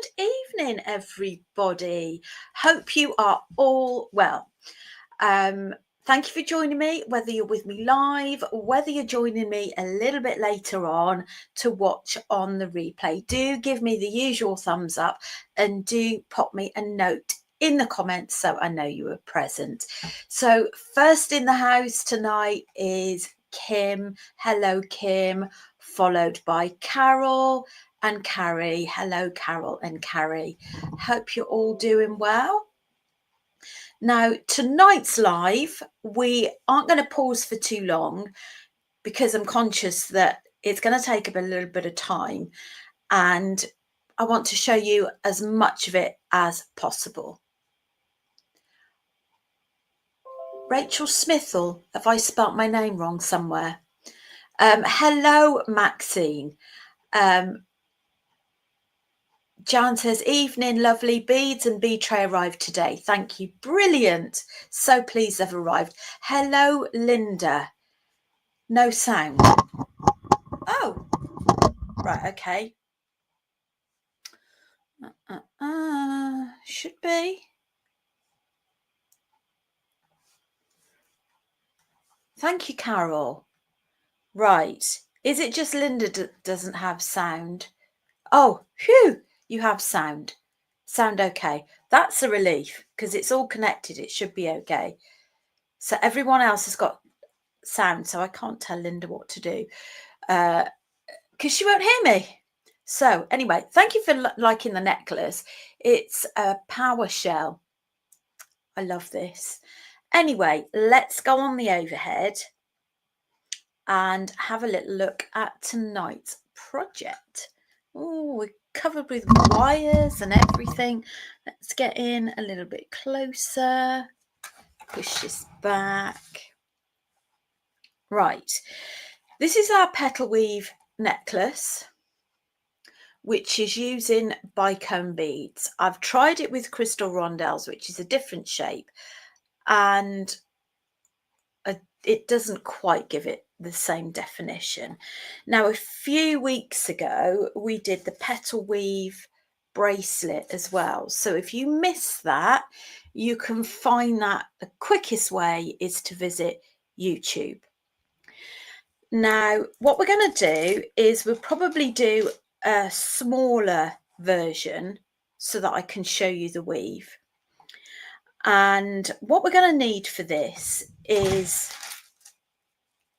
Good evening, everybody. Hope you are all well. Thank you for joining me, whether you're with me live, whether you're joining me a little bit later on to watch on the replay. Do give me the usual thumbs up and do pop me a note in the comments so I know you were present. So first in the house tonight is Kim. Hello, Kim, followed by Carol and Carrie. Hello, Carol and Carrie. Hope you're all doing well. Now, tonight's live, we aren't going to pause for too long because I'm conscious that it's going to take up a little bit of time and I want to show you as much of it as possible. Rachel Smithell, have I spelt my name wrong somewhere? Hello, Maxine. Jan says, evening, lovely. Beads and bead tray arrived today. Thank you. Brilliant. So pleased they've arrived. Hello, Linda. No sound. Oh, right. Okay. Should be. Thank you, Carol. Right. Is it just Linda doesn't have sound? Oh, phew. You have sound. Sound okay. That's a relief because it's all connected. It should be okay. So everyone else has got sound, so I can't tell Linda what to do because she won't hear me. So anyway, thank you for liking the necklace. It's a power shell. I love this. Anyway, let's go on the overhead and have a little look at tonight's project. Oh, we're covered with wires and everything. Let's get in a little bit closer. Push this back. Right. This is our petal weave necklace, which is using bicone beads. I've tried it with crystal rondelles, which is a different shape, and it doesn't quite give it the same definition. Now, a few weeks ago, we did the petal weave bracelet as well. So if you miss that, you can find that the quickest way is to visit YouTube. Now, what we're going to do is we'll probably do a smaller version so that I can show you the weave. And what we're going to need for this is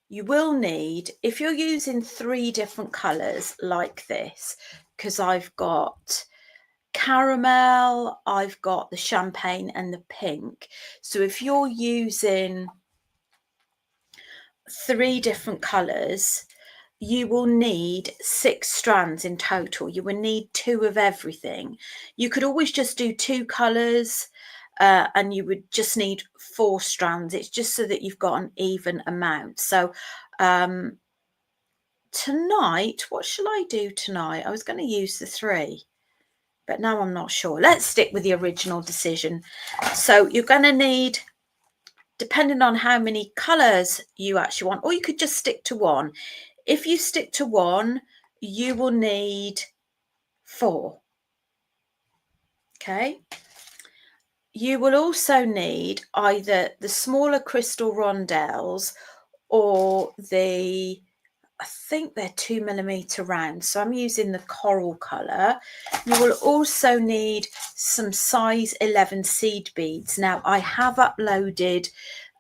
you will need, if you're using 3 different colours like this, because I've got caramel, I've got the champagne and the pink. So if you're using 3 different colours, you will need 6 strands in total. You will need 2 of everything. You could always just do 2 colours and you would just need 4 strands. It's just so that you've got an even amount. So tonight, what shall I do tonight? I was going to use the 3, but now I'm not sure. Let's stick with the original decision. So you're going to need, depending on how many colours you actually want, or you could just stick to 1. If you stick to 1, you will need 4. Okay. You will also need either the smaller crystal rondelles or the, I think they're 2mm round. So I'm using the coral colour. You will also need some size 11 seed beads. Now, I have uploaded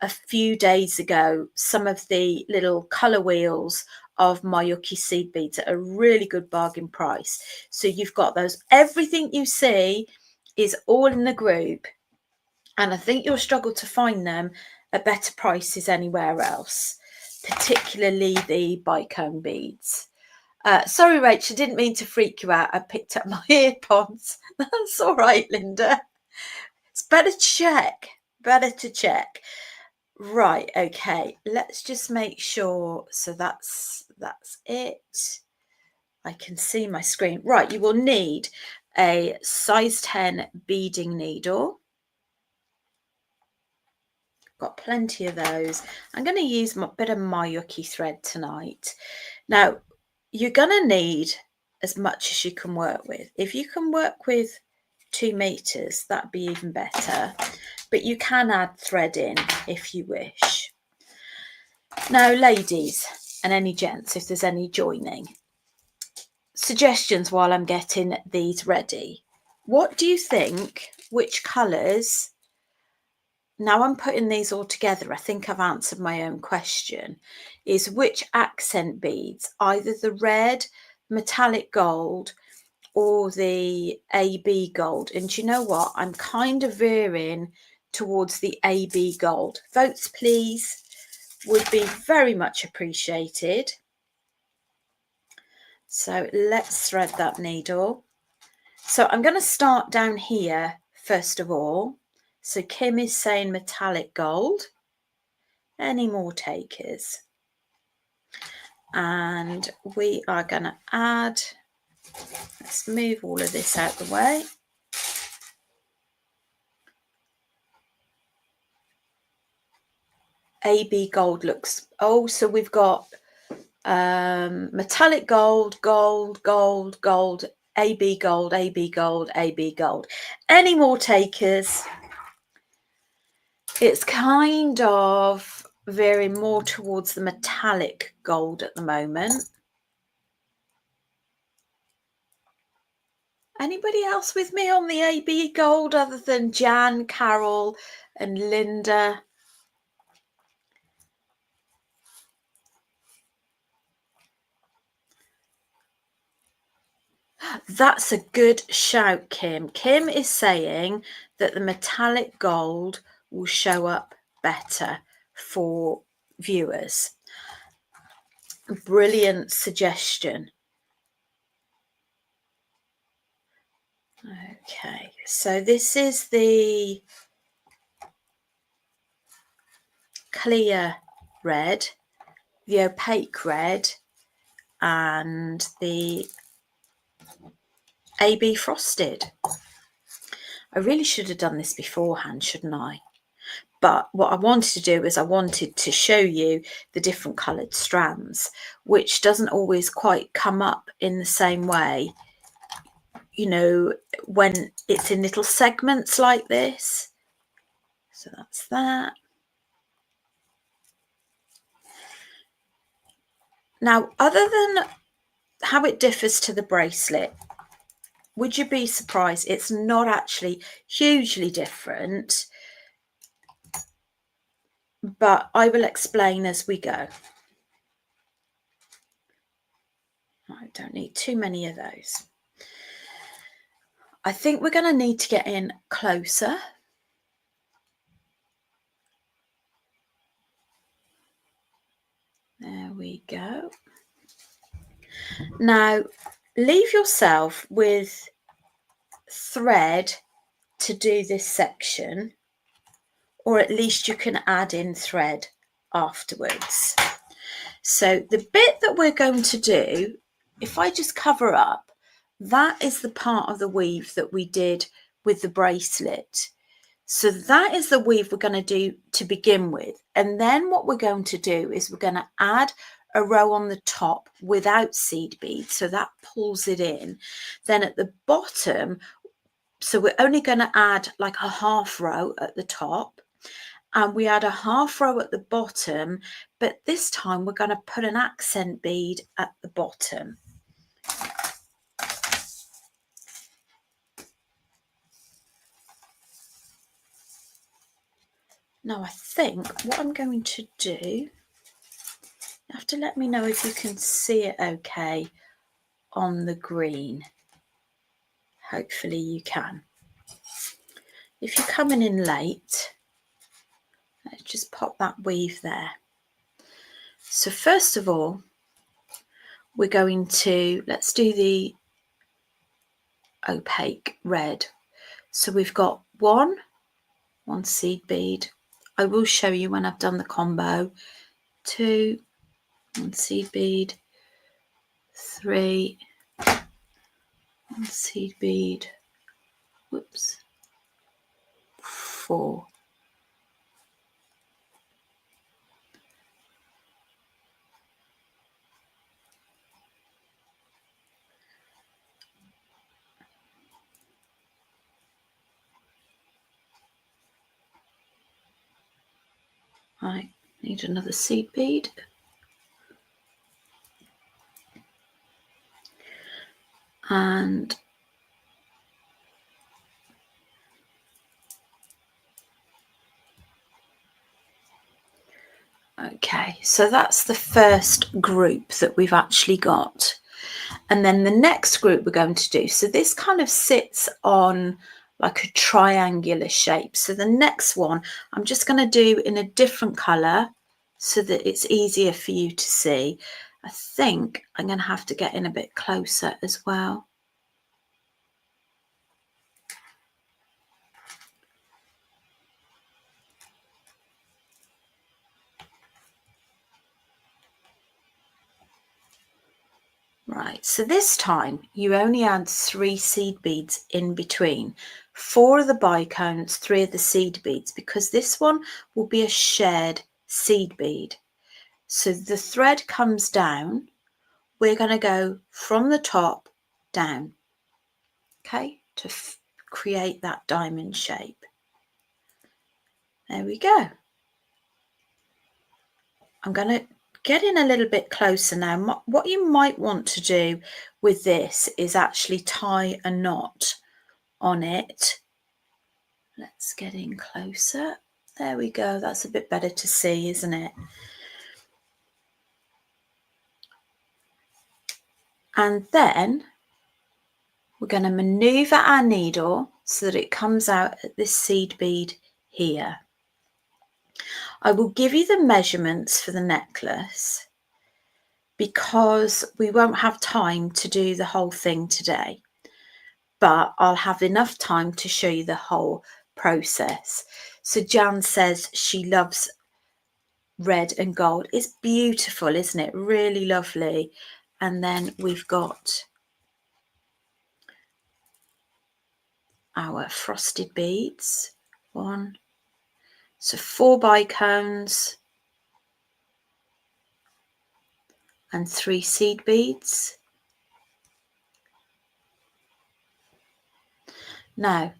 a few days ago some of the little colour wheels of Mayuki seed beads at a really good bargain price. So you've got those. Everything you see is all in the group, and I think you'll struggle to find them at better prices anywhere else, particularly the bicone beads. Sorry, Rachel, I didn't mean to freak you out. I picked up my earpods. That's all right, Linda. It's better to check. Better to check. Right, okay, let's just make sure. So that's it. I can see my screen. Right, you will need a size 10 beading needle. Got plenty of those. I'm going to use a bit of Mayuki thread tonight. Now, you're going to need as much as you can work with. If you can work with 2 meters, that'd be even better, but you can add thread in if you wish. Now, ladies and any gents, if there's any joining, suggestions while I'm getting these ready. What do you think, which colours? Now I'm putting these all together, I think I've answered my own question, is which accent beads, either the red, metallic gold, or the AB gold. And do you know what? I'm kind of veering towards the AB gold. Votes, please, would be very much appreciated. So let's thread that needle. So I'm going to start down here first of all. So Kim is saying metallic gold. Any more takers? And we are going to add, let's move all of this out the way. AB gold looks, oh, so we've got metallic gold, gold, gold, gold, AB gold, AB gold, AB gold. Any more takers? It's kind of veering more towards the metallic gold at the moment. Anybody else with me on the AB gold other than Jan, Carol and Linda? That's a good shout, Kim. Kim is saying that the metallic gold will show up better for viewers. Brilliant suggestion. Okay, so this is the clear red, the opaque red, and the AB frosted. I really should have done this beforehand, shouldn't I? But what I wanted to do is I wanted to show you the different coloured strands, which doesn't always quite come up in the same way, you know, when it's in little segments like this. So that's that. Now, other than how it differs to the bracelet, would you be surprised? It's not actually hugely different, but I will explain as we go. I don't need too many of those. I think we're going to need to get in closer. There we go. Now, leave yourself with thread to do this section, or at least you can add in thread afterwards. So the bit that we're going to do, if I just cover up, that is the part of the weave that we did with the bracelet. So that is the weave we're going to do to begin with. And then what we're going to do is we're going to add a row on the top without seed beads. So that pulls it in. Then at the bottom, so we're only going to add like a half row at the top. And we add a half row at the bottom, but this time we're going to put an accent bead at the bottom. Now I think what I'm going to do, you have to let me know if you can see it okay on the green. Hopefully you can. If you're coming in late, let's just pop that weave there. So first of all, we're going to, let's do the opaque red. So we've got one seed bead. I will show you when I've done the combo. 2, 1 seed bead, 3, 1 seed bead, whoops, 4. Right, need another seed bead. And okay, so that's the first group that we've actually got. And then the next group we're going to do, so this kind of sits on like a triangular shape. So the next one I'm just going to do in a different colour so that it's easier for you to see. I think I'm going to have to get in a bit closer as well. Right, so this time you only add 3 seed beads in between. 4 of the bicones, 3 of the seed beads, because this one will be a shared seed bead. So the thread comes down, we're going to go from the top down, okay, to create that diamond shape. There we go. I'm going to get in a little bit closer now. What you might want to do with this is actually tie a knot on it. Let's get in closer. There we go. That's a bit better to see, isn't it? And then we're going to maneuver our needle so that it comes out at this seed bead here. I will give you the measurements for the necklace because we won't have time to do the whole thing today, but I'll have enough time to show you the whole process. So Jan says she loves red and gold. It's beautiful, isn't it? Really lovely. And then we've got our frosted beads. 1, so 4 bicones and 3 seed beads. Now,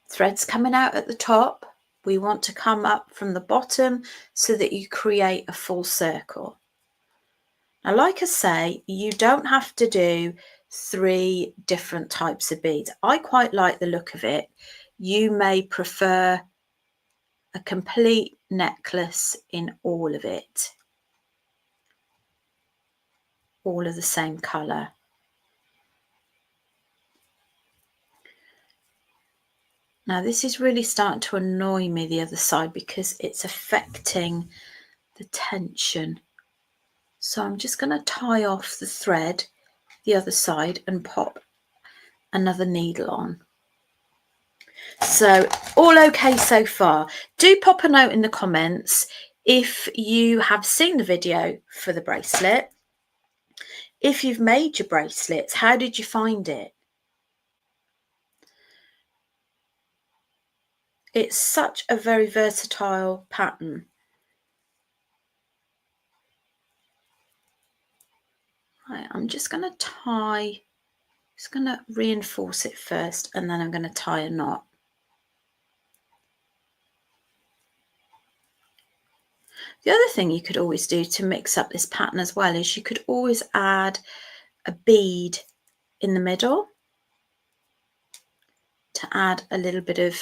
threads coming out at the top. We want to come up from the bottom so that you create a full circle. Now, like I say, you don't have to do 3 different types of beads. I quite like the look of it. You may prefer a complete necklace in all of it, all of the same colour. Now this is really starting to annoy me, the other side, because it's affecting the tension. So I'm just going to tie off the thread the other side and pop another needle on. So all okay so far. Do pop a note in the comments if you have seen the video for the bracelet. If you've made your bracelets, how did you find it? It's such a very versatile pattern. Right, I'm just going to reinforce it first, and then I'm going to tie a knot. The other thing you could always do to mix up this pattern as well is you could always add a bead in the middle to add a little bit of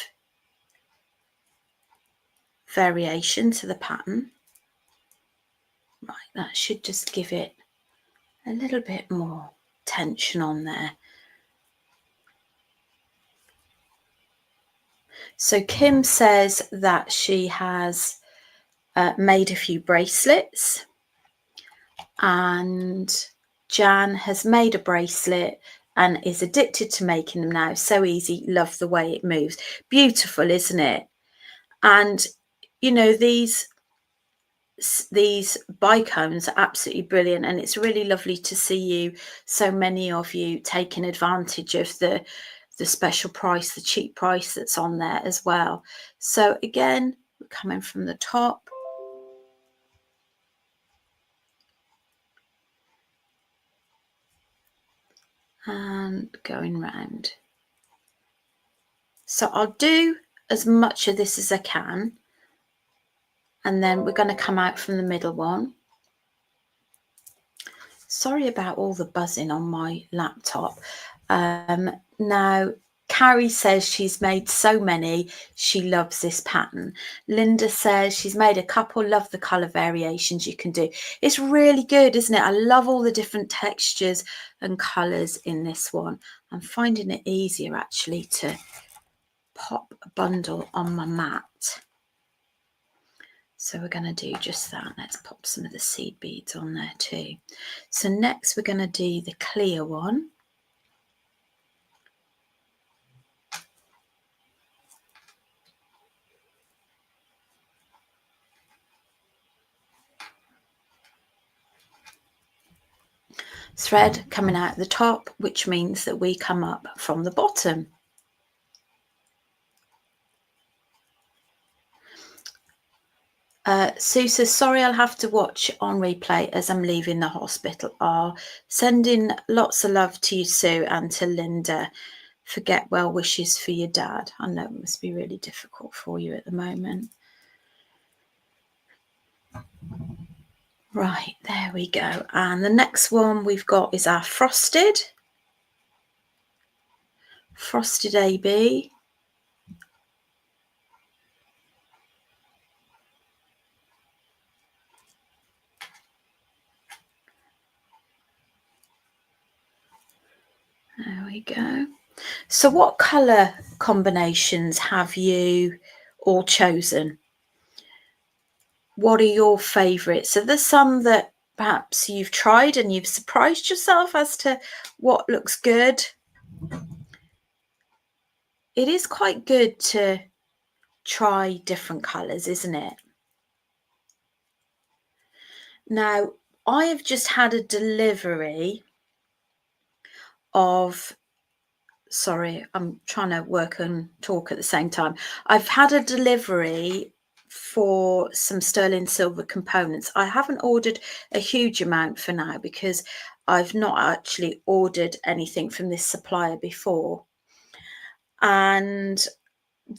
variation to the pattern. Right, that should just give it a little bit more tension on there. So Kim says that she has made a few bracelets, and Jan has made a bracelet and is addicted to making them now. So easy, love the way it moves. Beautiful, isn't it? And you know, these bicones are absolutely brilliant, and it's really lovely to see you, so many of you, taking advantage of the special price, the cheap price that's on there as well. So again, we're coming from the top, and going round. So I'll do as much of this as I can. And then we're going to come out from the middle one. Sorry about all the buzzing on my laptop. Now, Carrie says she's made so many, she loves this pattern. Linda says she's made a couple, love the colour variations you can do. It's really good, isn't it? I love all the different textures and colours in this one. I'm finding it easier actually to pop a bundle on my mat. So we're going to do just that. Let's pop some of the seed beads on there too. So next we're going to do the clear one. Thread coming out the top, which means that we come up from the bottom. Sue says, sorry, I'll have to watch on replay as I'm leaving the hospital. Sending lots of love to you, Sue, and to Linda. Forget well wishes for your dad. I know it must be really difficult for you at the moment. Right, there we go. And the next one we've got is our frosted AB. There we go. So what colour combinations have you all chosen? What are your favourites? Are there some that perhaps you've tried and you've surprised yourself as to what looks good? It is quite good to try different colours, isn't it? Now, I have just had a delivery of, sorry, I'm trying to work and talk at the same time. I've had a delivery for some sterling silver components. I haven't ordered a huge amount for now because I've not actually ordered anything from this supplier before. And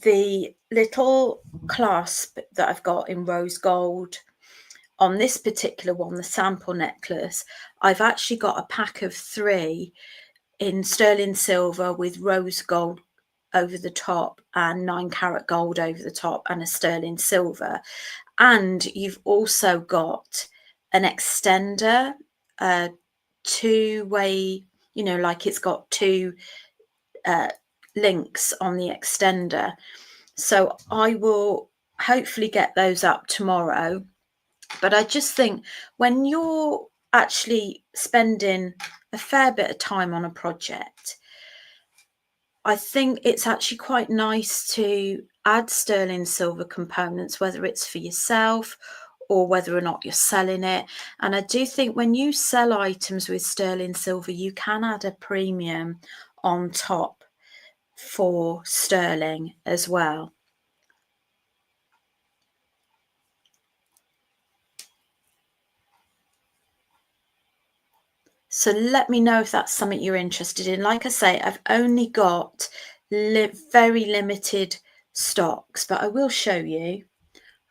the little clasp that I've got in rose gold on this particular one, the sample necklace, I've actually got a pack of 3 in sterling silver with rose gold over the top and 9-carat gold over the top and a sterling silver. And you've also got an extender, a 2-way, you know, like it's got 2 links on the extender. So I will hopefully get those up tomorrow. But I just think when you're actually spending a fair bit of time on a project, I think it's actually quite nice to add sterling silver components, whether it's for yourself or whether or not you're selling it. And I do think when you sell items with sterling silver, you can add a premium on top for sterling as well. So let me know if that's something you're interested in. Like I say, I've only got very limited stocks, but I will show you.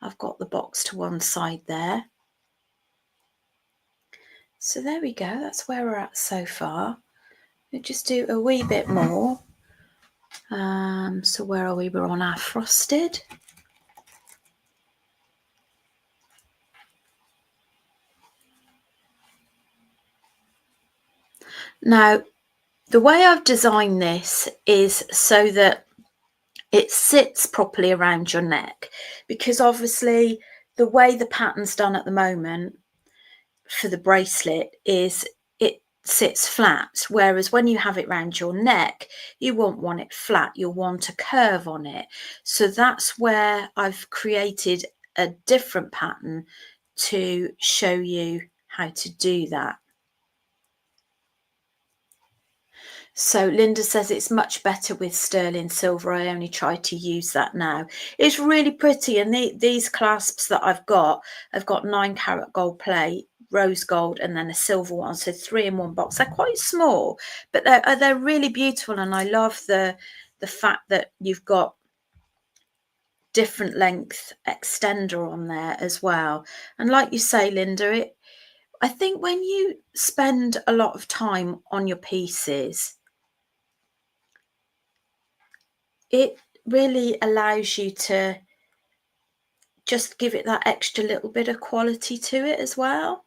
I've got the box to one side there. So there we go. That's where we're at so far. We'll just do a wee bit more. So where are we? We're on our frosted. Now, the way I've designed this is so that it sits properly around your neck, because obviously the way the pattern's done at the moment for the bracelet is it sits flat, whereas when you have it around your neck, you won't want it flat, you'll want a curve on it. So that's where I've created a different pattern to show you how to do that. So Linda says it's much better with sterling silver. I only try to use that now. It's really pretty. And these clasps that I've got 9-carat gold plate, rose gold, and then a silver one. So 3 in one box. They're quite small, but they're really beautiful. And I love the fact that you've got different length extender on there as well. And like you say, Linda, I think when you spend a lot of time on your pieces, it really allows you to just give it that extra little bit of quality to it as well.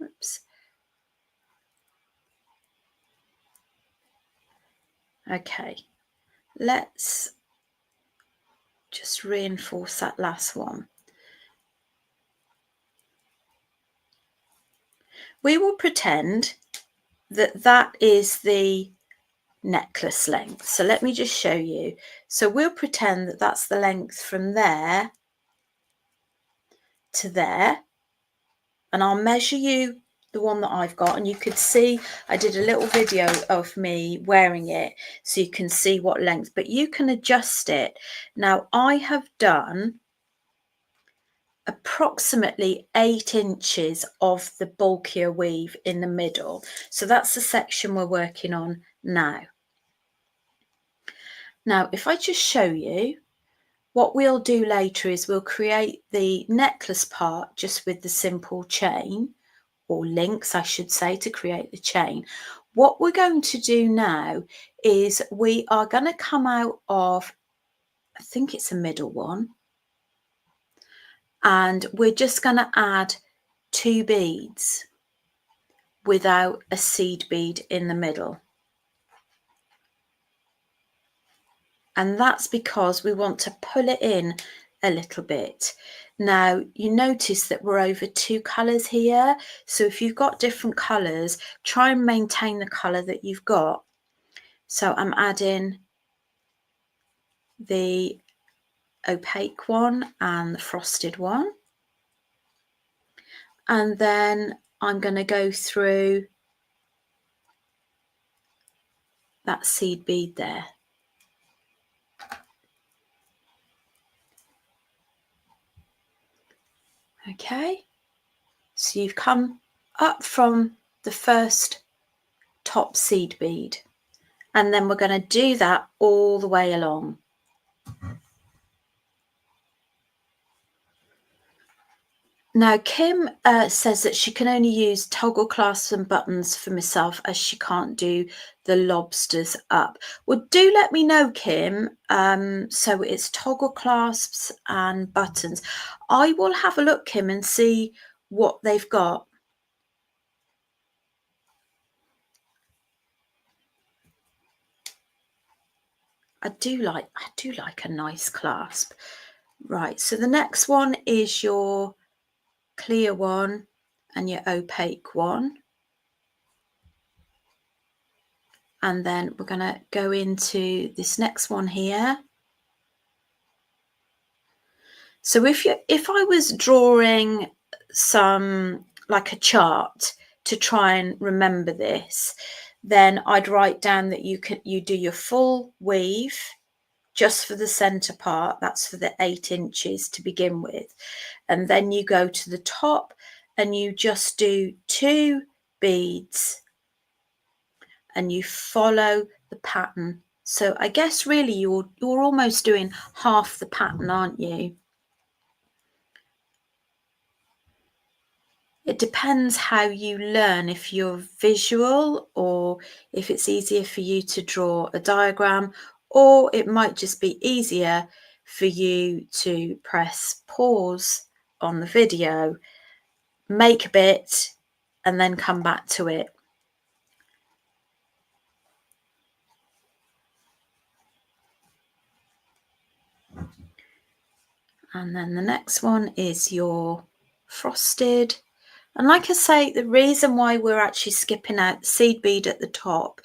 Oops. Okay, let's just reinforce that last one. We will pretend that that is the necklace length. So let me just show you. So we'll pretend that that's the length from there to there, and I'll measure you the one that I've got, and you could see I did a little video of me wearing it so you can see what length, but you can adjust it. Now I have done approximately 8 inches of the bulkier weave in the middle, so that's the section we're working on now. Now if I just show you, what we'll do later is we'll create the necklace part just with the simple chain, or links I should say, to create the chain. What we're going to do now is we are going to come out of, I think it's a middle one, and we're just going to add 2 beads without a seed bead in the middle. And that's because we want to pull it in a little bit. Now you notice that we're over 2 colours here, so if you've got different colours, try and maintain the colour that you've got. So I'm adding the opaque one and the frosted one, and then I'm going to go through that seed bead there. Okay, so you've come up from the first top seed bead, and then we're going to do that all the way along. Now Kim says that she can only use toggle clasps and buttons for myself as she can't do the lobsters up. Well, do let me know, Kim. So it's toggle clasps and buttons. I will have a look, Kim, and see what they've got. I do like a nice clasp. Right, so the next one is your clear one and your opaque one. And then we're going to go into this next one here. So if I was drawing some, like a chart, to try and remember this, then I'd write down that you do your full weave just for the center part. That's for the 8 inches to begin with, and then you go to the top and you just do 2 beads and you follow the pattern. So I guess really you're almost doing half the pattern, aren't you? It depends how you learn, if you're visual or if it's easier for you to draw a diagram, or it might just be easier for you to press pause on the video, make a bit, and then come back to it. And then the next one is your frosted. And like I say, the reason why we're actually skipping out the seed bead at the top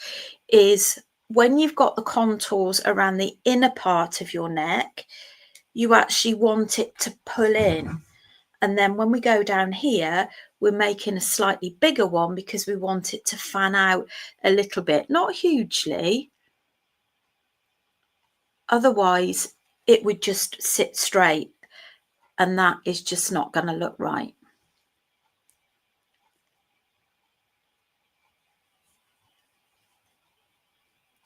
is when you've got the contours around the inner part of your neck, you actually want it to pull in. And then when we go down here, we're making a slightly bigger one because we want it to fan out a little bit, not hugely. Otherwise, it would just sit straight, and that is just not going to look right.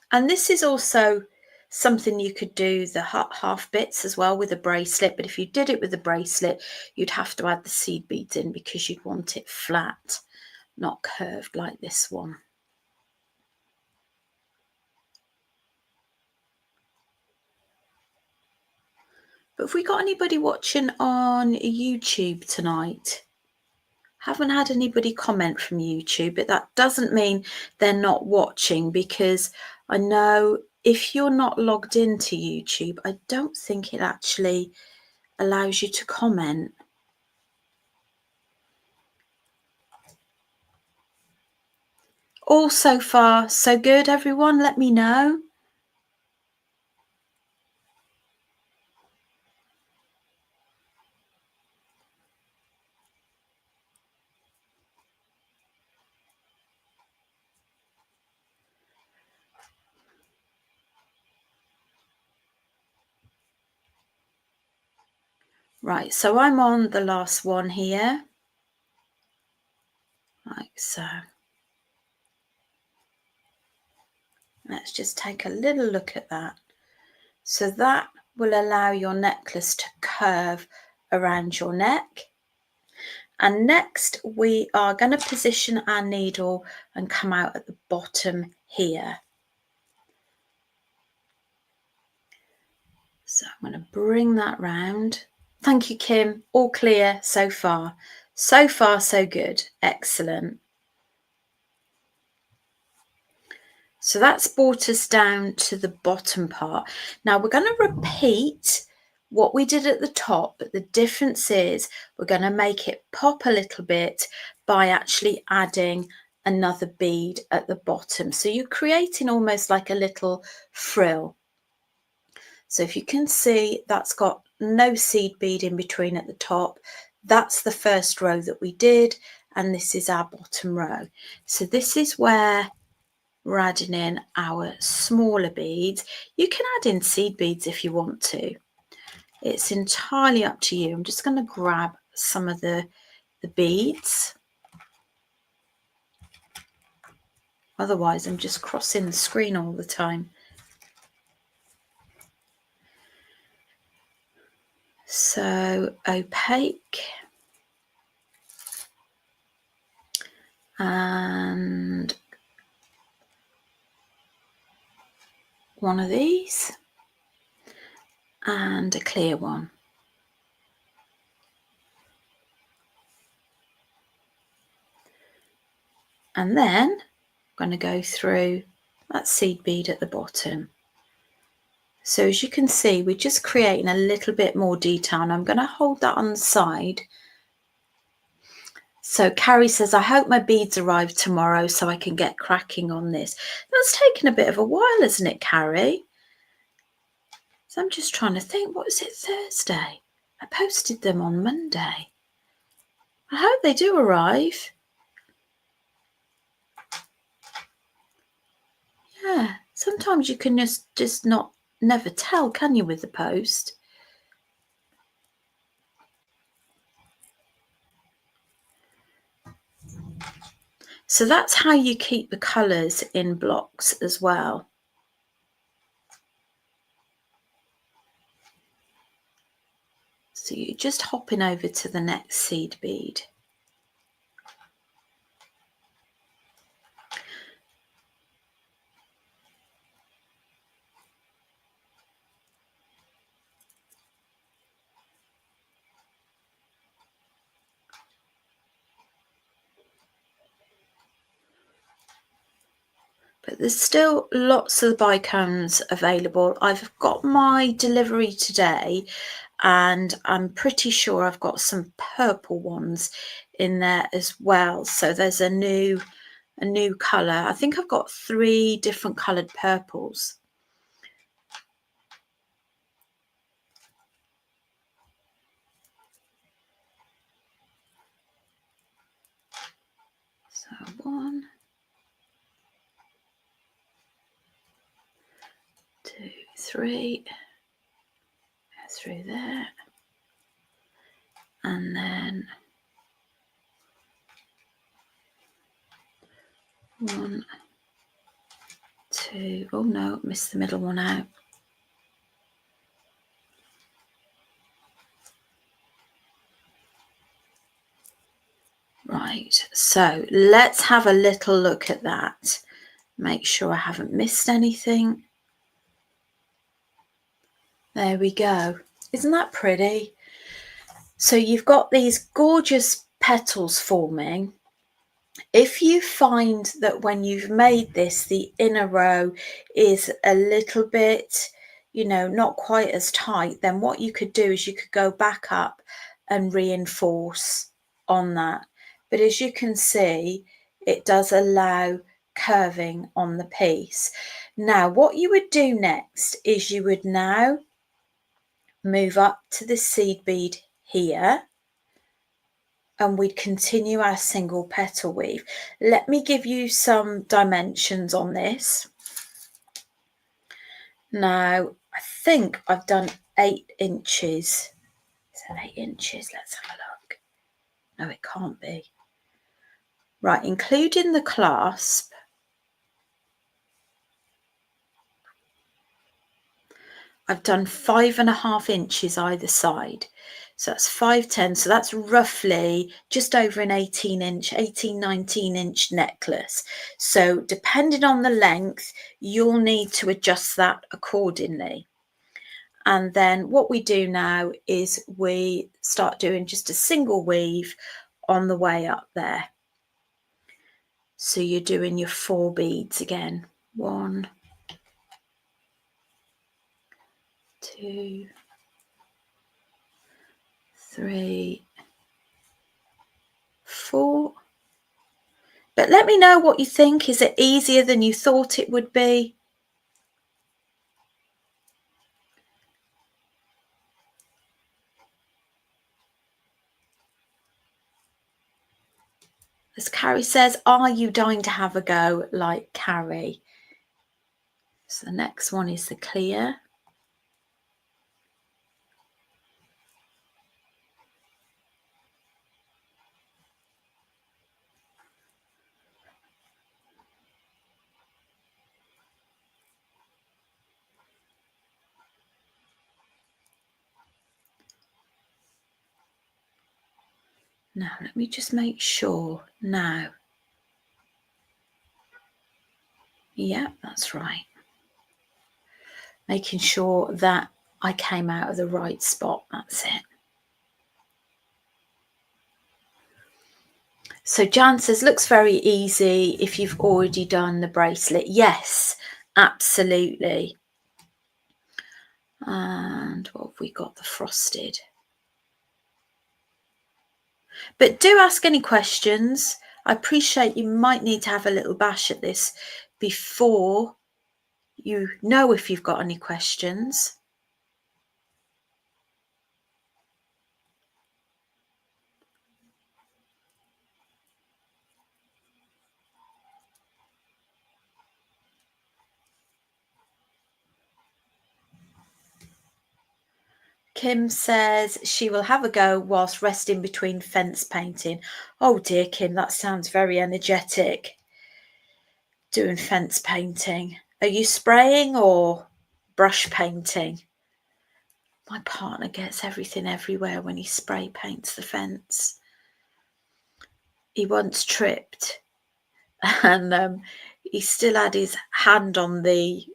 And this is also something you could do the half bits as well with a bracelet, but if you did it with a bracelet, you'd have to add the seed beads in because you'd want it flat, not curved like this one. But have we got anybody watching on YouTube tonight? Haven't had anybody comment from YouTube, but that doesn't mean they're not watching, because I know if you're not logged into YouTube, I don't think it actually allows you to comment. All so far so good, everyone. Let me know. Right, so I'm on the last one here, like so. Let's just take a little look at that. So that will allow your necklace to curve around your neck. And next we are going to position our needle and come out at the bottom here. So I'm going to bring that round. Thank you, Kim. All clear so far. So far, so good. Excellent. So that's brought us down to the bottom part. Now we're going to repeat what we did at the top, but the difference is we're going to make it pop a little bit by actually adding another bead at the bottom. So you're creating almost like a little frill. So if you can see, that's got no seed bead in between at the top. That's the first row that we did, and this is our bottom row. So this is where we're adding in our smaller beads. You can add in seed beads if you want to. It's entirely up to you. I'm just going to grab some of the beads. Otherwise, I'm just crossing the screen all the time. So opaque. And one of these. And a clear one. And then I'm going to go through that seed bead at the bottom. So as you can see, we're just creating a little bit more detail, and I'm going to hold that on the side. So Carrie says, I hope my beads arrive tomorrow so I can get cracking on this. That's taken a bit of a while, isn't it, Carrie? So I'm just trying to think, what is it, Thursday? I posted them on Monday. I hope they do arrive. Yeah, sometimes you can just never tell, can you, with the post? So that's how you keep the colours in blocks as well. So you're just hopping over to the next seed bead. But there's still lots of the bicones available. I've got my delivery today, and I'm pretty sure I've got some purple ones in there as well. So there's a new colour. I think I've got 3 different coloured purples. So 1, 2, 3, through there, and then 1, 2. Oh no, missed the middle one out. So let's have a little look at that. Make sure I haven't missed anything. There we go. Isn't that pretty? So you've got these gorgeous petals forming. If you find that when you've made this, the inner row is a little bit, you know, not quite as tight, then what you could do is you could go back up and reinforce on that. But as you can see, it does allow curving on the piece. Now, what you would do next is you would now move up to the seed bead here, and we'd continue our single petal weave. Let me give you some dimensions on this. Now, I think I've done 8 inches. Is that 8 inches? Let's have a look. No, it can't be. Right, including the clasp, I've done 5.5 inches either side. So that's 5/10. So that's roughly just over an 18, 19 inch necklace. So depending on the length, you'll need to adjust that accordingly. And then what we do now is we start doing just a single weave on the way up there. So you're doing your 4 beads again. 1, 2, 3, 4. But let me know what you think. Is it easier than you thought it would be? As Carrie says, are you dying to have a go like Carrie? So the next one is the clear. Now, let me just make sure. Now, yeah, that's right. Making sure that I came out of the right spot. That's it. So Jan says, looks very easy if you've already done the bracelet. Yes, absolutely. And what have we got? The frosted. But do ask any questions. I appreciate you might need to have a little bash at this before you know if you've got any questions. Kim says she will have a go whilst resting between fence painting. Oh dear, Kim, that sounds very energetic. Doing fence painting. Are you spraying or brush painting? My partner gets everything everywhere when he spray paints the fence. He once tripped and he still had his hand on the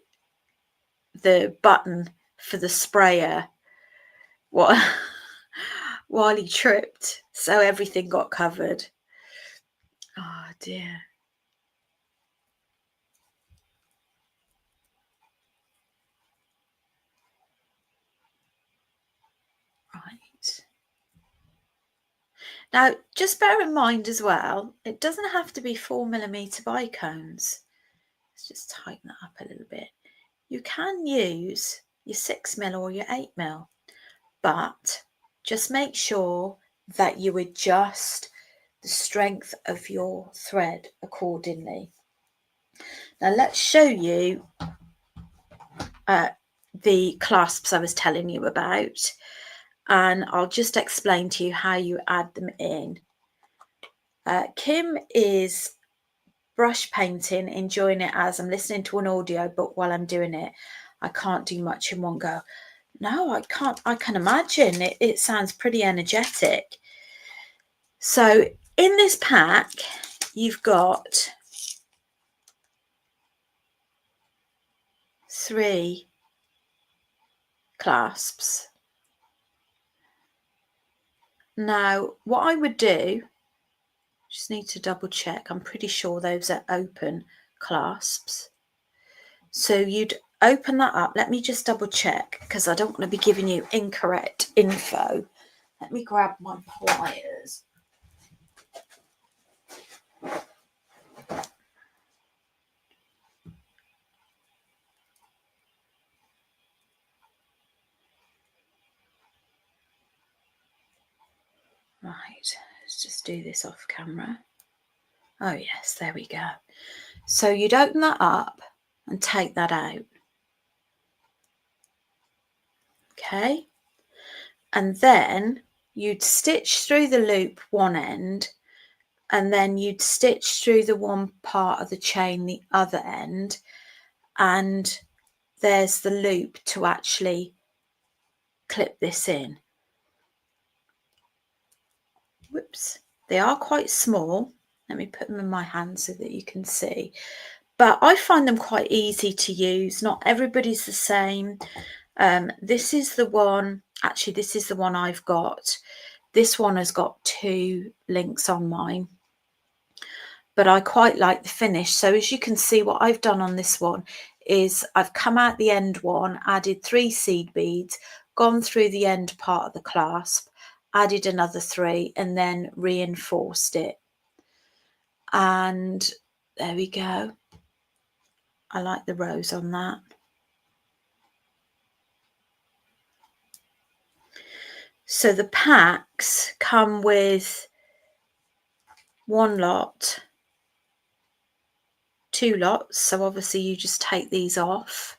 button for the sprayer while he tripped, so everything got covered. Oh dear. Right. Now, just bear in mind as well, it doesn't have to be 4mm bicones. Let's just tighten that up a little bit. You can use your 6mm or your 8mm, but just make sure that you adjust the strength of your thread accordingly. Now let's show you the clasps I was telling you about, and I'll just explain to you how you add them in. Kim is brush painting, enjoying it as I'm listening to an audio, but while I'm doing it, I can't do much in one go. No, I can imagine it sounds pretty energetic. So In this pack, you've got 3 clasps. Now, what I would do, just need to double check, I'm pretty sure those are open clasps. So you'd open that up. Let me just double check because I don't want to be giving you incorrect info. Let me grab my pliers. Right, let's just do this off camera. Oh yes, there we go. So you'd open that up and take that out. Okay. And then you'd stitch through the loop one end, and then you'd stitch through the one part of the chain the other end, and there's the loop to actually clip this in. Whoops, they are quite small. Let me put them in my hand so that you can see. But I find them quite easy to use. Not everybody's the same. This is the one, actually this is the one I've got. This one has got 2 links on mine, but I quite like the finish. So as you can see, what I've done on this one is I've come out the end one, added 3 seed beads, gone through the end part of the clasp, added another 3, and then reinforced it. And there we go. I like the rose on that. So the packs come with 1 lot, 2 lots. So obviously you just take these off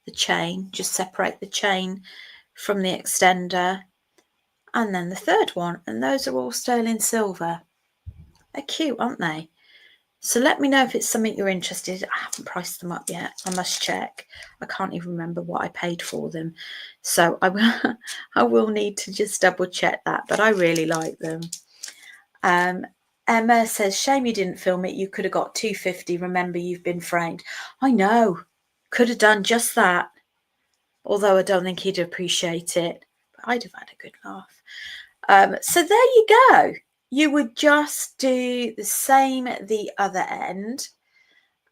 the chain, just separate the chain from the extender, and then the 3rd one. And those are all sterling silver. They're cute, aren't they? So let me know if it's something you're interested in. I haven't priced them up yet. I must check. I can't even remember what I paid for them. So I will need to just double check that, but I really like them. Emma says, shame you didn't film it. You could have got $2.50. Remember, you've been framed. I know. Could have done just that. Although I don't think he'd appreciate it. But I'd have had a good laugh. So there you go. You would just do the same at the other end,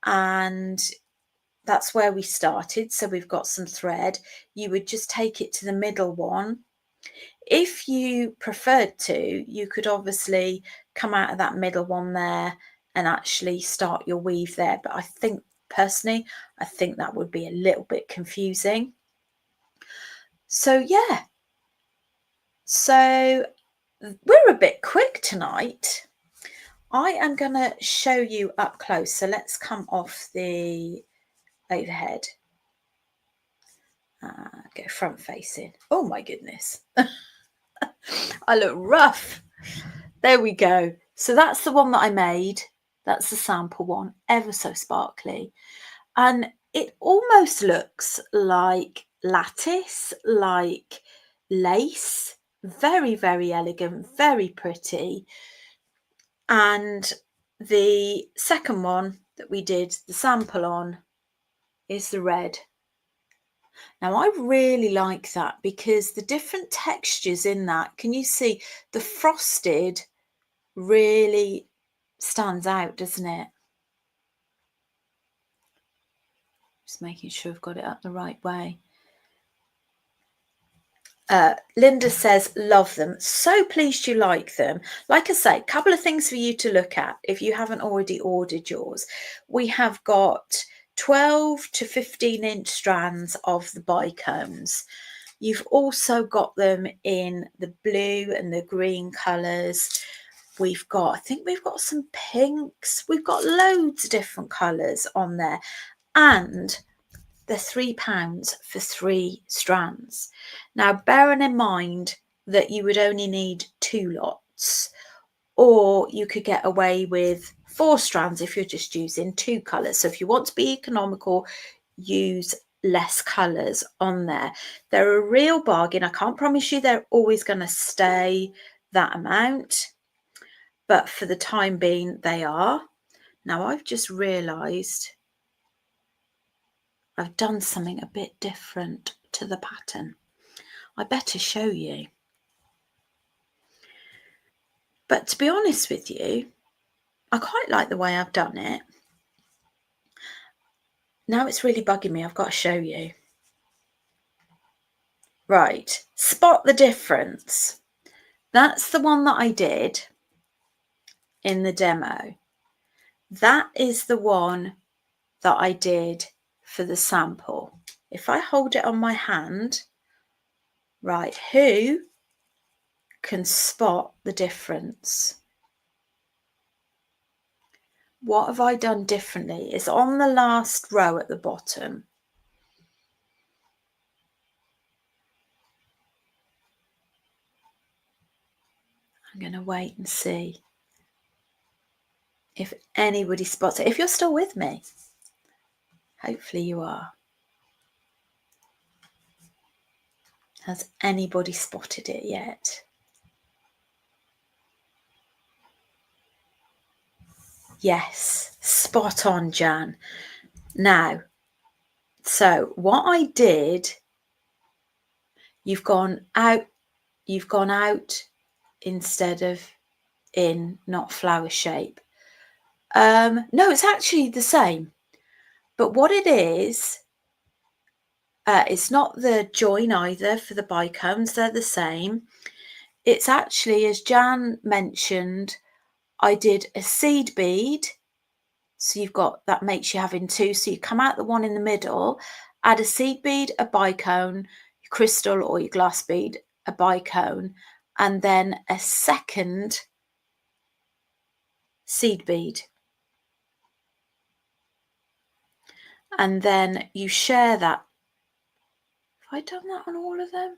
and that's where we started. So we've got some thread. You would just take it to the middle one. If you preferred to, you could obviously come out of that middle one there and actually start your weave there. But I think personally, I think that would be a little bit confusing. So yeah, so we're a bit quick tonight. I am going to show you up close. So let's come off the overhead. Go front facing. Oh my goodness. I look rough. There we go. So that's the one that I made. That's the sample one. Ever so sparkly. And it almost looks like lattice, like lace. Very, very elegant, very pretty. And the second one that we did the sample on is the red. Now I really like that because the different textures in that, can you see the frosted really stands out, doesn't it? Just making sure I've got it up the right way. Linda says, love them. So pleased you like them. Like I say, a couple of things for you to look at if you haven't already ordered yours. We have got 12 to 15 inch strands of the bicones. You've also got them in the blue and the green colours. We've got, I think we've got some pinks. We've got loads of different colours on there. And they're £3 for 3 strands. Now, bearing in mind that you would only need 2 lots, or you could get away with 4 strands if you're just using 2 colours. So if you want to be economical, use less colours on there. They're a real bargain. I can't promise you they're always going to stay that amount, but for the time being they are. Now I've just realised I've done something a bit different to the pattern. I better show you. But to be honest with you, I quite like the way I've done it. Now it's really bugging me, I've got to show you. Right, spot the difference. That's the one that I did in the demo. That is the one that I did for the sample. If I hold it on my hand, right, who can spot the difference? What have I done differently? It's on the last row at the bottom. I'm going to wait and see if anybody spots it. If you're still with me, hopefully you are. Has anybody spotted it yet? Yes, spot on, Jan. Now, so what I did, you've gone out instead of in, not flower shape. No, it's actually the same. But what it is, it's not the join either for the bicones, they're the same. It's actually, as Jan mentioned, I did a seed bead. So you've got, that makes you having two. So you come out the one in the middle, add a seed bead, a bicone, your crystal or your glass bead, a bicone, and then a second seed bead. And then you share that. Have I done that on all of them?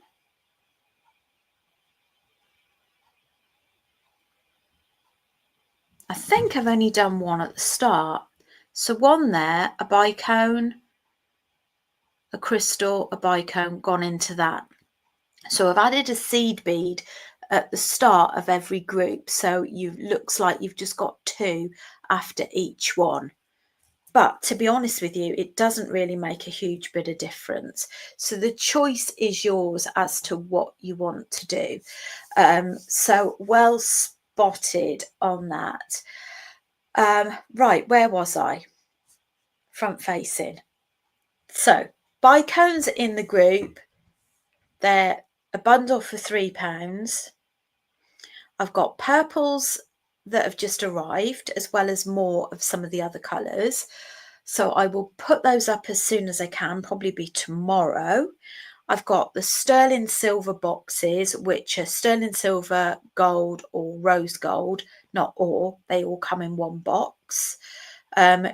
I think I've only done one at the start. So one there, a bicone, a crystal, a bicone, gone into that. So I've added a seed bead at the start of every group. So you looks like you've just got two after each one. But to be honest with you, it doesn't really make a huge bit of difference. So the choice is yours as to what you want to do. So well spotted on that. Right, where was I? Front facing. So bicones in the group, they're a bundle for £3. I've got purples that have just arrived, as well as more of some of the other colours. So I will put those up as soon as I can, probably be tomorrow. I've got the sterling silver boxes, which are sterling silver, gold or rose gold. Not all, they all come in one box.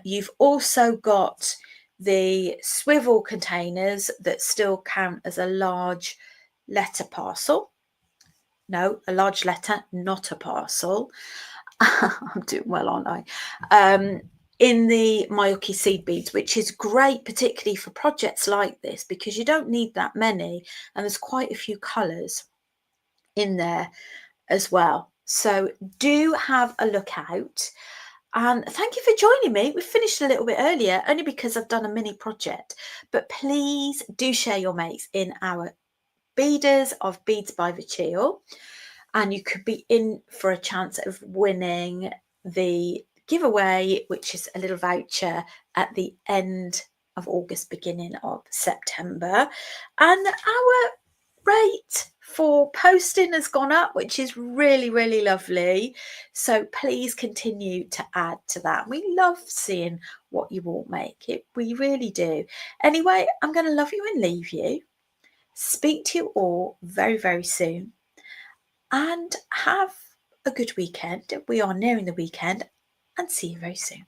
You've also got the swivel containers that still count as a large letter parcel. No, a large letter, not a parcel. I'm doing well, aren't I? In the Mayuki seed beads, which is great, particularly for projects like this, because you don't need that many, and there's quite a few colours in there as well. So do have a look out. And thank you for joining me. We finished a little bit earlier, only because I've done a mini project. But please do share your makes in our beaders of Beads by Vachil. And you could be in for a chance of winning the giveaway, which is a little voucher at the end of August, beginning of September. And our rate for posting has gone up, which is really, really lovely. So please continue to add to that. We love seeing what you all make. We really do. Anyway, I'm going to love you and leave you. Speak to you all very, very soon. And have a good weekend. We are nearing the weekend, and see you very soon.